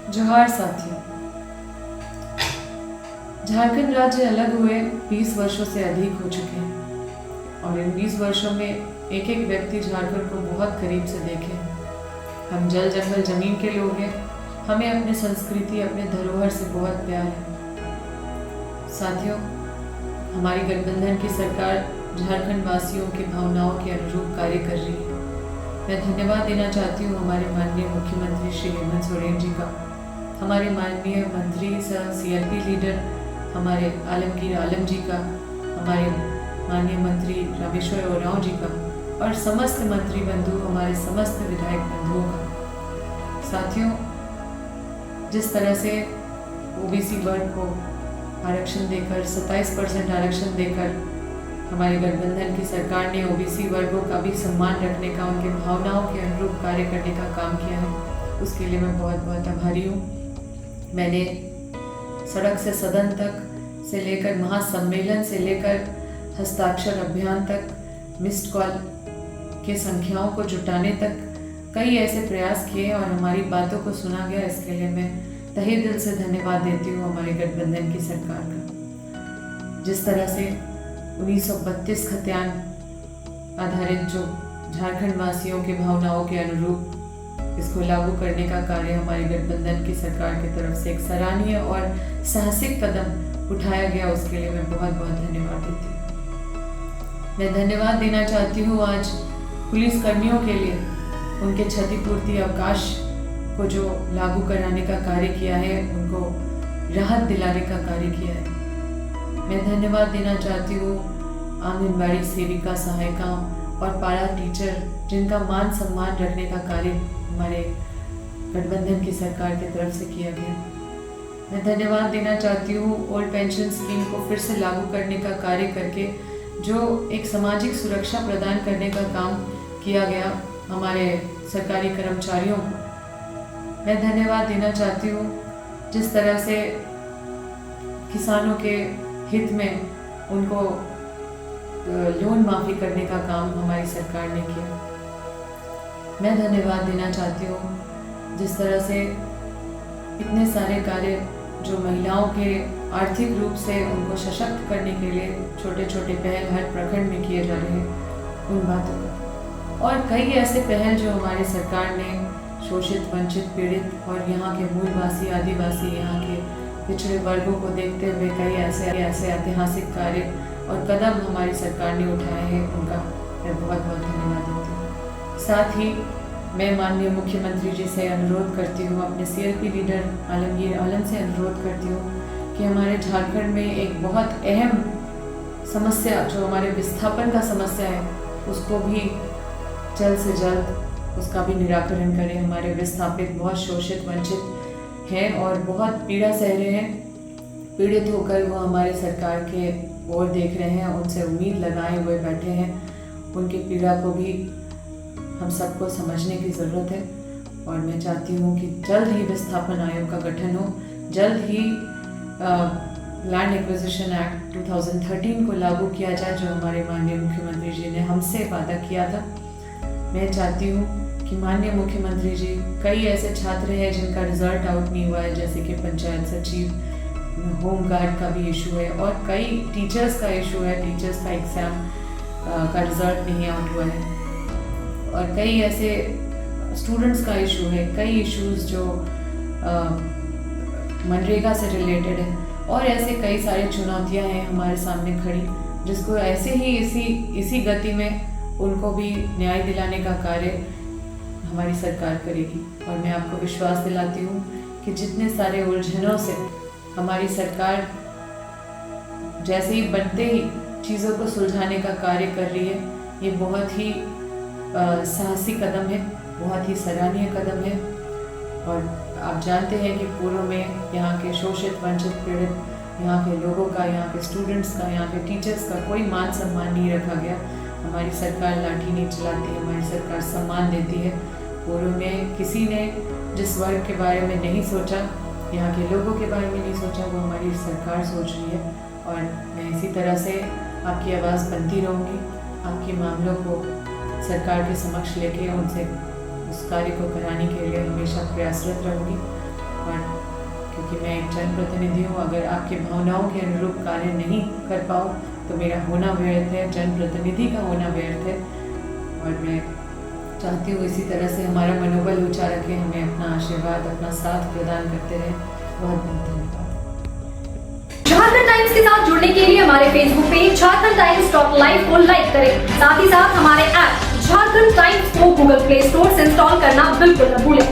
जोहार साथियों। झारखंड राज्य अलग हुए 20 वर्षों से अधिक हो चुके हैं और इन 20 वर्षों में एक एक व्यक्ति झारखंड को बहुत करीब से देखे। हम जल जंगल जमीन के लोग हैं। हमें अपनी संस्कृति अपने धरोहर से बहुत प्यार है। साथियों, हमारी गठबंधन की सरकार झारखंड वासियों की भावनाओं के अनुरूप कार्य कर रही है। मैं धन्यवाद देना चाहती हूँ हमारे माननीय मुख्यमंत्री श्री हेमंत सोरेन जी का, हमारे माननीय मंत्री सह CLP लीडर हमारे आलमगीर आलम जी का, हमारे माननीय मंत्री रामेश्वर ओरांव जी का और समस्त मंत्री बंधु, हमारे समस्त विधायक बंधुओं का। साथियों, जिस तरह से OBC वर्ग को आरक्षण देकर 27% आरक्षण देकर हमारी गठबंधन की सरकार ने OBC वर्गों का भी सम्मान रखने का, उनके भावनाओं के अनुरूप कार्य करने का काम किया है, उसके लिए मैं बहुत बहुत आभारी हूँ। मैंने सड़क से सदन तक से लेकर महासम्मेलन से लेकर हस्ताक्षर अभियान तक, मिस्ड कॉल के संख्याओं को जुटाने तक कई ऐसे प्रयास किए और हमारी बातों को सुना गया। इसके लिए मैं तहे दिल से धन्यवाद देती हूँ हमारी गठबंधन की सरकार का। जिस तरह से 1932 खतियान आधारित जो झारखंड वासियों के भावनाओं के अनुरूप इसको लागू करने का कार्य हमारी गठबंधन की सरकार की तरफ से एक सराहनीय और साहसिक कदम उठाया गया, उसके लिए मैं बहुत बहुत धन्यवाद देती हूँ। मैं धन्यवाद देना चाहती हूँ आज पुलिस कर्मियों के लिए, उनके क्षतिपूर्ति अवकाश को जो लागू कराने का कार्य किया है, उनको राहत दिलाने का कार्य किया है। मैं धन्यवाद देना चाहती हूँ आंगनबाड़ी सेविका, सहायिका और पारा टीचर, जिनका मान सम्मान रखने का कार्य हमारे गठबंधन की सरकार की तरफ से किया गया। मैं धन्यवाद देना चाहती हूँ ओल्ड पेंशन स्कीम को फिर से लागू करने का कार्य करके जो एक सामाजिक सुरक्षा प्रदान करने का काम किया गया हमारे सरकारी कर्मचारियों को। मैं धन्यवाद देना चाहती हूँ जिस तरह से किसानों के हित में उनको लोन माफ़ी करने का काम हमारी सरकार ने किया। मैं धन्यवाद देना चाहती हूँ जिस तरह से इतने सारे कार्य जो महिलाओं के आर्थिक रूप से उनको सशक्त करने के लिए छोटे छोटे पहल हर प्रखंड में किए जा रहे हैं, उन बातों का। और कई ऐसे पहल जो हमारी सरकार ने शोषित, वंचित, पीड़ित और यहाँ के मूलवासी, आदिवासी, यहाँ के पिछड़े वर्गों को देखते हुए कई ऐसे ऐतिहासिक कार्य और कदम हमारी सरकार ने उठाए हैं, उनका मैं बहुत बहुत धन्यवाद देती हूँ। साथ ही मैं माननीय मुख्यमंत्री जी से अनुरोध करती हूँ, अपने CLP लीडर आलमगीर आलम से अनुरोध करती हूँ कि हमारे झारखंड में एक बहुत अहम समस्या जो हमारे विस्थापन का समस्या है, उसको भी जल्द से जल्द उसका भी निराकरण करें। हमारे विस्थापित बहुत शोषित, वंचित हैं और बहुत पीड़ा सह रहे हैं। पीड़ित होकर वो हमारे सरकार के ओर देख रहे हैं, उनसे उम्मीद लगाए हुए बैठे हैं। उनकी पीड़ा को भी हम सबको समझने की ज़रूरत है और मैं चाहती हूँ कि जल्द ही विस्थापन आयोग का गठन हो, जल्द ही लैंड एक्विजिशन एक्ट 2013 को लागू किया जाए, जो हमारे माननीय मुख्यमंत्री जी ने हमसे वादा किया था। मैं चाहती हूँ कि माननीय मुख्यमंत्री जी, कई ऐसे छात्र हैं जिनका रिजल्ट आउट नहीं हुआ है, जैसे कि पंचायत सचिव, होम गार्ड का भी इशू है और कई टीचर्स का इशू है, टीचर्स का एग्ज़ाम का रिजल्ट नहीं आउट हुआ है और कई ऐसे स्टूडेंट्स का इशू है, कई इश्यूज जो मनरेगा से रिलेटेड है और ऐसे कई सारी चुनौतियां हैं हमारे सामने खड़ी, जिसको ऐसे ही इसी गति में उनको भी न्याय दिलाने का कार्य हमारी सरकार करेगी। और मैं आपको विश्वास दिलाती हूँ कि जितने सारे उलझनों से हमारी सरकार जैसे ही बनते ही चीज़ों को सुलझाने का कार्य कर रही है, ये बहुत ही साहसी कदम है, बहुत ही सराहनीय कदम है। और आप जानते हैं कि पूर्व में यहाँ के शोषित, वंचित, पीड़ित यहाँ के लोगों का, यहाँ के स्टूडेंट्स का, यहाँ के टीचर्स का कोई मान सम्मान नहीं रखा गया। हमारी सरकार लाठी नहीं चलाती, हमारी सरकार सम्मान देती है। पूर्व में किसी ने जिस वर्ग के बारे में नहीं सोचा, यहाँ के लोगों के बारे में नहीं सोचा, वो हमारी सरकार सोच रही है। और मैं इसी तरह से आपकी आवाज़ बनती रहूँगी, आपके मामलों को सरकार के समक्ष लेके उनसे उस कार्य को कराने के लिए हमेशा प्रयासरत रहूँगी। और क्योंकि मैं एक जनप्रतिनिधि हूँ, अगर आपकी भावनाओं के अनुरूप कार्य नहीं कर पाऊँ तो मेरा होना व्यर्थ है, जनप्रतिनिधि का होना व्यर्थ है। और मैं चाहती हूँ इसी तरह से हमारा मनोबल ऊंचा रखें, हमें अपना आशीर्वाद, अपना साथ प्रदान करते रहें। बहुत बहुत धन्यवाद। झारखंड टाइम्स के साथ जुड़ने के लिए हमारे Facebook page Jharkhand times .live को लाइक करें। साथ ही साथ हमारे ऐप झारखंड टाइम्स को गूगल प्ले स्टोर से इंस्टॉल करना बिल्कुल न भूलें।